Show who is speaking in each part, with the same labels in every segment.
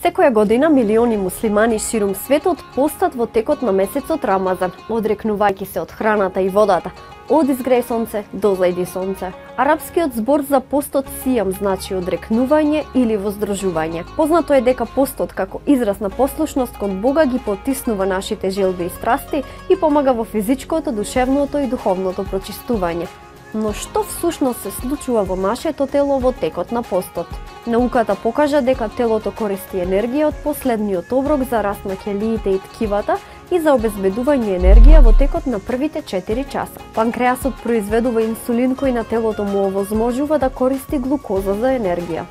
Speaker 1: Секоја година милиони муслимани ширум светот постат во текот на месецот Рамазан, одрекнувајќи се од храната и водата, од изгреј сонце до зајди сонце. Арапскиот збор за постот сијам значи одрекнување или воздржување. Познато е дека постот како израз на послушност кон Бога ги потиснува нашите желби и страсти и помага во физичкото, душевното и духовното прочистување. Но што всушност се случува во нашето тело во текот на постот? Науката покажа дека телото користи енергија од последниот оброк за раст на ќелиите и ткивата и за обезбедување енергија во текот на првите 4 часа. Панкреасот произведува инсулин кој на телото му овозможува да користи глукоза за енергија.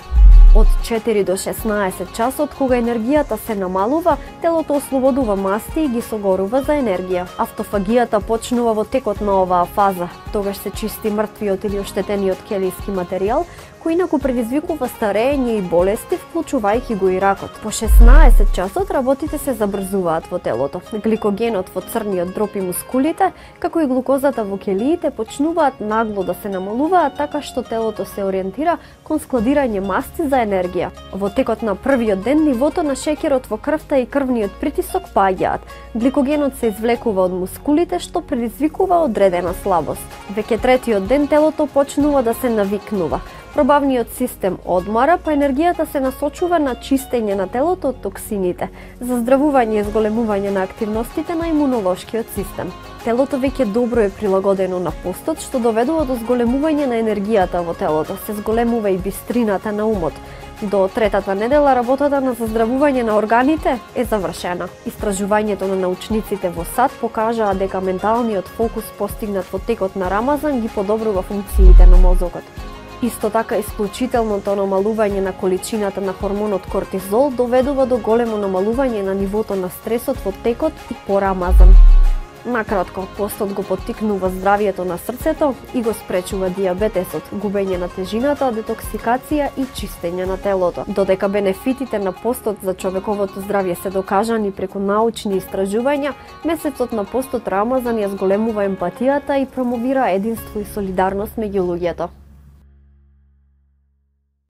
Speaker 1: Од 4 до 16 часот, кога енергијата се намалува, телото ослободува масти и ги согорува за енергија. Автофагијата почнува во текот на оваа фаза. Тогаш се чисти мртвиот или оштетениот ќелиски материјал, кој инаку предизвикува старење и болести, вклучувајќи го и ракот. По 16 часот работите се забрзуваат во телото. Гликогенот во црниот дроб и мускулите, како и глукозата во ќелиите почнуваат нагло да се намалуваат, така што телото се ориентира кон складирање масти за енергија. Во текот на првиот ден нивото на шеќерот во крвта и крвниот притисок паѓаат. Гликогенот се извлекува од мускулите, што предизвикува одредена слабост. Веќе третиот ден телото почнува да се навикнува. Пробавниот систем одмара, па енергијата се насочува на чистење на телото од токсините, заздравување и зголемување на активностите на имунолошкиот систем. Телото веќе добро е прилагодено на постот, што доведува до зголемување на енергијата во телото, се зголемува и бистрината на умот. До третата недела работата на заздравување на органите е завршена. Истражувањето на научниците во САД покажаа дека менталниот фокус постигнат во текот на Рамазан ги подобрува функциите на мозокот. Исто така, исклучителното намалување на количината на хормонот кортизол доведува до големо намалување на нивото на стресот во текот и по Рамазан. Накратко, постот го поттикнува здравието на срцето и го спречува дијабетесот, губење на тежината, детоксикација и чистење на телото. Додека бенефитите на постот за човековото здравје се докажани преку научни истражувања, месецот на постот Рамазан ја зголемува емпатијата и промовира единство и солидарност меѓу луѓето.